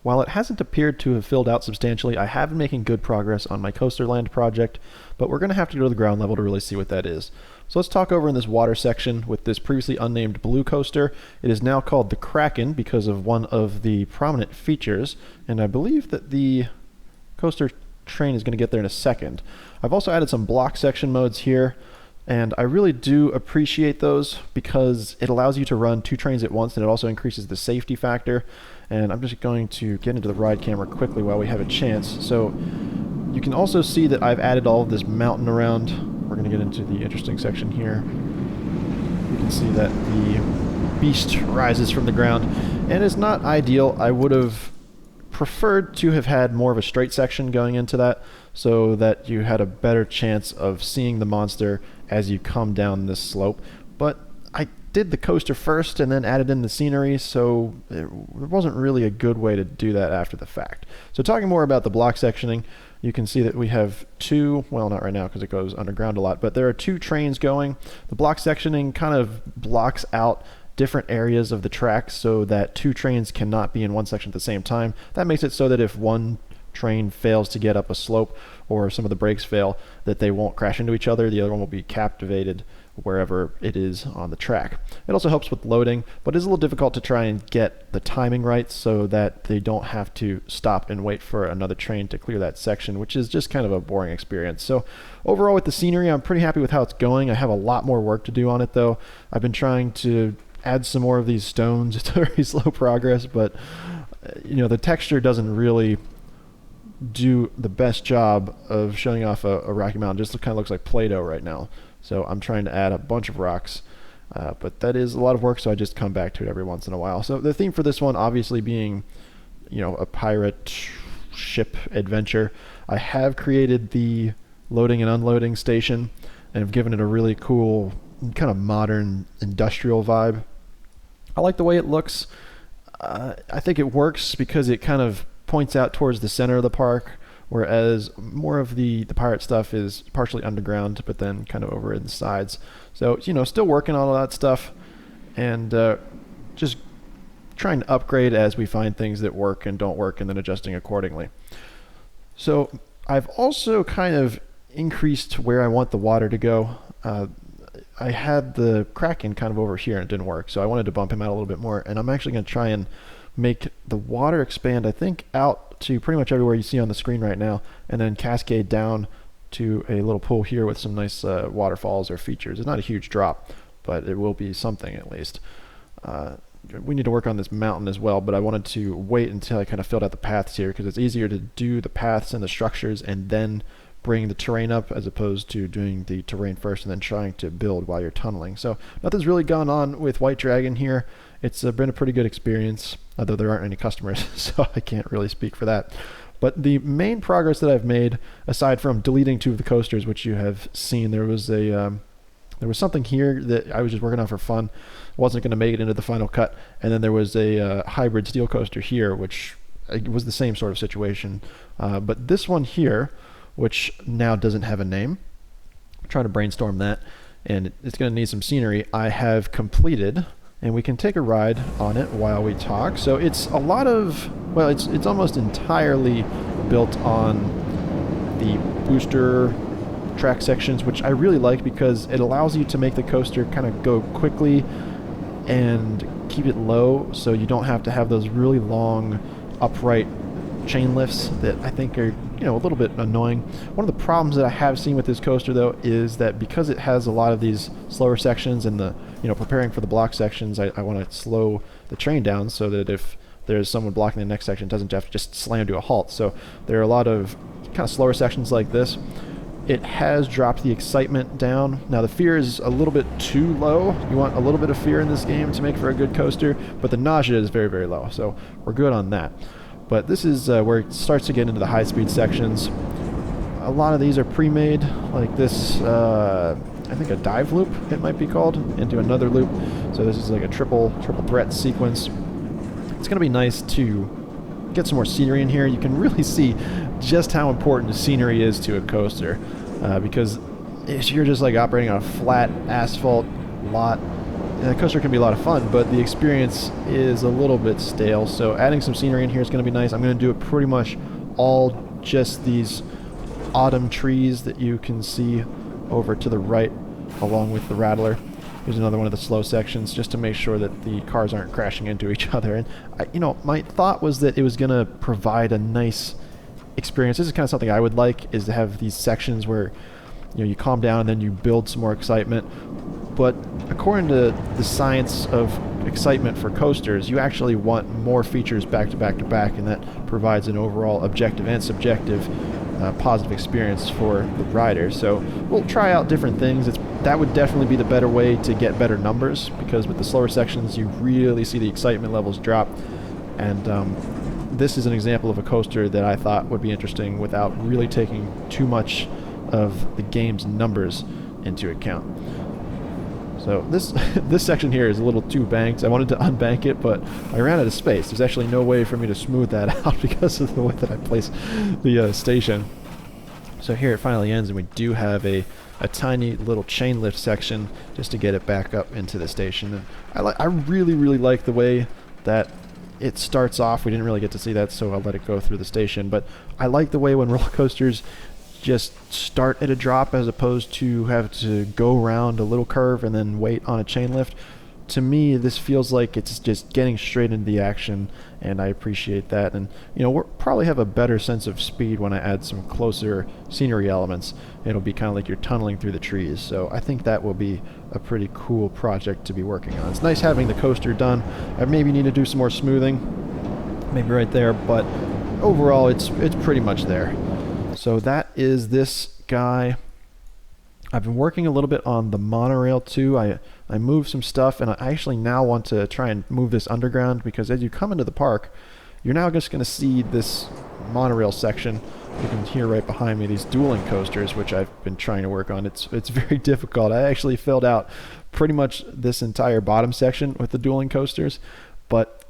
While it hasn't appeared to have filled out substantially, I have been making good progress on my Coasterland project, but we're going to have to go to the ground level to really see what that is. So let's talk over in this water section with this previously unnamed blue coaster. It is now called the Kraken because of one of the prominent features, and I believe that the coaster train is going to get there in a second. I've also added some block section modes here, and I really do appreciate those because it allows you to run 2 trains at once, and it also increases the safety factor. And I'm just going to get into the ride camera quickly while we have a chance. So you can also see that I've added all of this mountain around. We're going to get into the interesting section here. You can see that the beast rises from the ground, and it's not ideal. I would have preferred to have had more of a straight section going into that so that you had a better chance of seeing the monster as you come down this slope. But I did the coaster first and then added in the scenery, so there wasn't really a good way to do that after the fact. So talking more about the block sectioning, you can see that we have 2, well, not right now because it goes underground a lot, but there are 2 trains going. The block sectioning kind of blocks out different areas of the track so that 2 trains cannot be in one section at the same time. That makes it so that if one train fails to get up a slope or some of the brakes fail, that they won't crash into each other. The other one will be captivated wherever it is on the track. It also helps with loading, but it's a little difficult to try and get the timing right so that they don't have to stop and wait for another train to clear that section, which is just kind of a boring experience. So overall with the scenery, I'm pretty happy with how it's going. I have a lot more work to do on it though. I've been trying to add some more of these stones. It's a very slow progress, but you know, the texture doesn't really do the best job of showing off a rocky mountain. Just kind of looks like Play-Doh right now. So I'm trying to add a bunch of rocks, but that is a lot of work, so I just come back to it every once in a while. So the theme for this one obviously being, you know, a pirate ship adventure. I have created the loading and unloading station and have given it a really cool kind of modern industrial vibe. I like the way it looks. I think it works because it kind of points out towards the center of the park, whereas more of the pirate stuff is partially underground, but then kind of over in the sides. So, you know, still working on all that stuff and just trying to upgrade as we find things that work and don't work and then adjusting accordingly. So I've also kind of increased where I want the water to go. I had the Kraken kind of over here and it didn't work, so I wanted to bump him out a little bit more, and I'm actually going to try and make the water expand, I think, out to pretty much everywhere you see on the screen right now, and then cascade down to a little pool here with some nice waterfalls or features. It's not a huge drop, but it will be something at least. We need to work on this mountain as well, but I wanted to wait until I kind of filled out the paths here because it's easier to do the paths and the structures and then bring the terrain up as opposed to doing the terrain first and then trying to build while you're tunneling. So nothing's really gone on with White Dragon here. It's been a pretty good experience, although there aren't any customers, so I can't really speak for that. But the main progress that I've made, aside from deleting 2 of the coasters, which you have seen, there was something here that I was just working on for fun. Wasn't going to make it into the final cut, and then there was a hybrid steel coaster here, which was the same sort of situation. But this one here, which now doesn't have a name, I'm trying to brainstorm that, and it's going to need some scenery, I have completed. And we can take a ride on it while we talk. So it's a lot of, well, it's almost entirely built on the booster track sections, which I really like because it allows you to make the coaster kind of go quickly and keep it low so you don't have to have those really long upright chain lifts that I think are, you know, a little bit annoying. One of the problems that I have seen with this coaster though is that because it has a lot of these slower sections and the, you know, preparing for the block sections, I want to slow the train down so that if there's someone blocking the next section, it doesn't have to just slam to a halt. So there are a lot of kind of slower sections like this. It has dropped the excitement down. Now the fear is a little bit too low. You want a little bit of fear in this game to make for a good coaster, but the nausea is very, very low. So we're good on that. But this is where it starts to get into the high-speed sections. A lot of these are pre-made, like this, I think a dive loop, it might be called, into another loop. So this is like a triple threat sequence. It's going to be nice to get some more scenery in here. You can really see just how important the scenery is to a coaster, because if you're just like operating on a flat asphalt lot, the coaster can be a lot of fun, but the experience is a little bit stale. So adding some scenery in here is going to be nice. I'm going to do it pretty much all just these autumn trees that you can see over to the right, along with the Rattler. Here's another one of the slow sections, just to make sure that the cars aren't crashing into each other. And you know, my thought was that it was going to provide a nice experience. This is kind of something I would like, is to have these sections where, you know, you calm down and then you build some more excitement. But according to the science of excitement for coasters, you actually want more features back to back to back, and that provides an overall objective and subjective positive experience for the rider. So we'll try out different things. That would definitely be the better way to get better numbers, because with the slower sections you really see the excitement levels drop. And this is an example of a coaster that I thought would be interesting without really taking too much of the game's numbers into account. So this section here is a little too banked. I wanted to unbank it, but I ran out of space. There's actually no way for me to smooth that out because of the way that I placed the station. So here it finally ends, and we do have a tiny little chain lift section just to get it back up into the station. And I really like the way that it starts off. We didn't really get to see that, so I'll let it go through the station. But I like the way when roller coasters just start at a drop as opposed to have to go around a little curve and then wait on a chain lift. To me, this feels like it's just getting straight into the action, and I appreciate that. And you know, we'll probably have a better sense of speed when I add some closer scenery elements. It'll be kind of like you're tunneling through the trees, so I think that will be a pretty cool project to be working on. It's nice having the coaster done. I maybe need to do some more smoothing, maybe right there, but overall it's pretty much there. So that is this guy. I've been working a little bit on the monorail too. I moved some stuff, and I actually now want to try and move this underground, because as you come into the park, you're now just going to see this monorail section. You can hear right behind me these dueling coasters, which I've been trying to work on. It's very difficult. I actually filled out pretty much this entire bottom section with the dueling coasters, but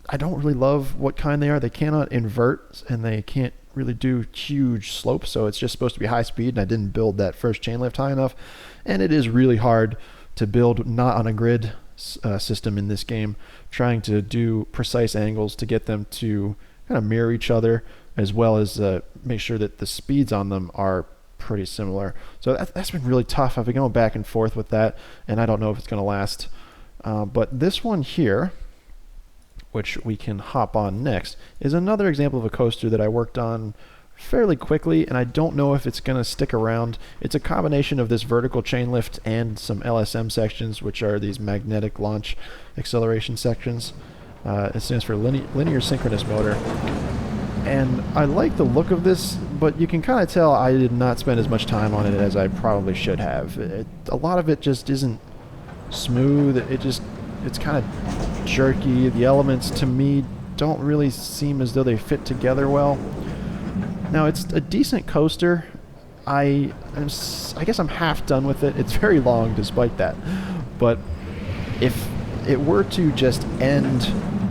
I don't really love what kind they are. They cannot invert, and they can't really do huge slopes, so it's just supposed to be high speed, and I didn't build that first chain lift high enough. And it is really hard to build not on a grid system in this game, trying to do precise angles to get them to kind of mirror each other, as well as make sure that the speeds on them are pretty similar. So that's been really tough. I've been going back and forth with that, and I don't know if it's going to last. But this one here, which we can hop on next, is another example of a coaster that I worked on fairly quickly, and I don't know if it's going to stick around. It's a combination of this vertical chain lift and some LSM sections, which are these magnetic launch acceleration sections. It stands for linear synchronous motor. And I like the look of this, but you can kind of tell I did not spend as much time on it as I probably should have. A lot of it just isn't smooth. It's kind of jerky. The elements, to me, don't really seem as though they fit together well. Now, it's a decent coaster. I guess I'm half done with it. It's very long despite that. But if it were to just end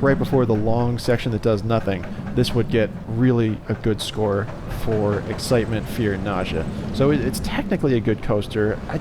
right before the long section that does nothing, this would get really a good score for excitement, fear, and nausea. So it's technically a good coaster. I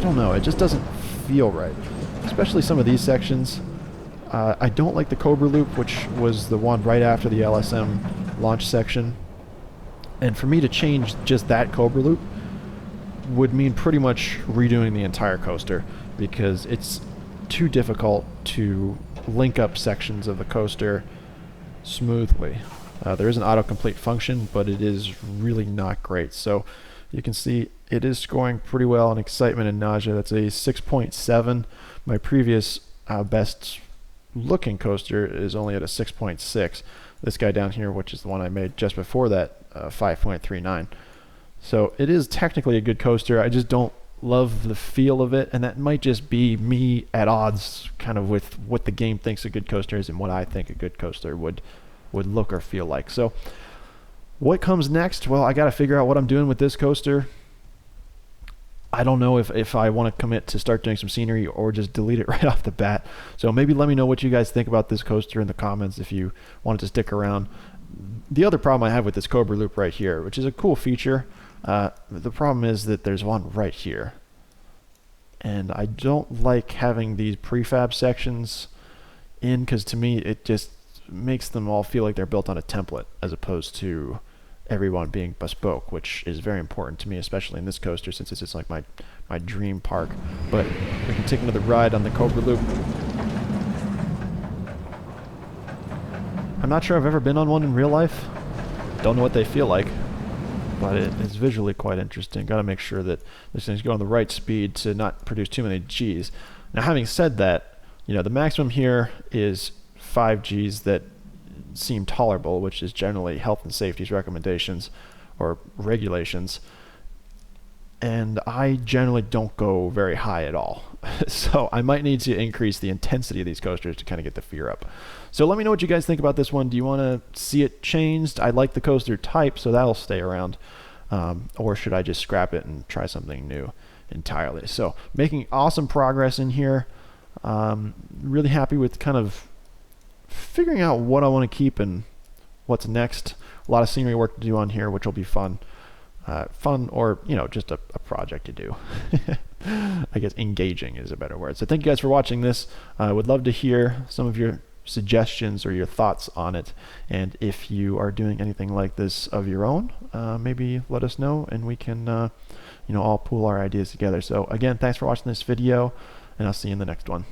don't know. It just doesn't feel right. Especially some of these sections. I don't like the Cobra Loop, which was the one right after the LSM launch section. And for me to change just that Cobra Loop would mean pretty much redoing the entire coaster, because it's too difficult to link up sections of the coaster smoothly. There is an autocomplete function, but it is really not great. So you can see it is scoring pretty well on excitement and nausea. That's a 6.7. My previous best looking coaster is only at a 6.6. This guy down here, which is the one I made just before that, 5.39. So it is technically a good coaster. I just don't love the feel of it, and that might just be me at odds kind of with what the game thinks a good coaster is and what I think a good coaster would look or feel like. So what comes next? Well, I got to figure out what I'm doing with this coaster. I don't know if I want to commit to start doing some scenery or just delete it right off the bat. So maybe let me know what you guys think about this coaster in the comments if you want it to stick around. The other problem I have with this Cobra Loop right here, which is a cool feature, the problem is that there's one right here. and I don't like having these prefab sections in, because to me it just makes them all feel like they're built on a template as opposed to everyone being bespoke, which is very important to me, especially in this coaster since this is like my dream park. But we can take another ride on the Cobra Loop. I'm not sure I've ever been on one in real life. Don't know what they feel like, but it is visually quite interesting. Got to make sure that this thing's going the right speed to not produce too many Gs. Now, having said that, you know, the maximum here is 5 Gs that seem tolerable, which is generally health and safety's recommendations or regulations. And I generally don't go very high at all. So I might need to increase the intensity of these coasters to kind of get the fear up. So let me know what you guys think about this one. Do you want to see it changed? I like the coaster type, so that'll stay around. Or should I just scrap it and try something new entirely? So making awesome progress in here. Really happy with kind of figuring out what I want to keep and what's next. A lot of scenery work to do on here, which will be fun. Fun, or you know, just a project to do. I guess engaging is a better word. So thank you guys for watching this. I would love to hear some of your suggestions or your thoughts on it, and if you are doing anything like this of your own, maybe let us know and we can you know, all pool our ideas together. So again, thanks for watching this video, and I'll see you in the next one.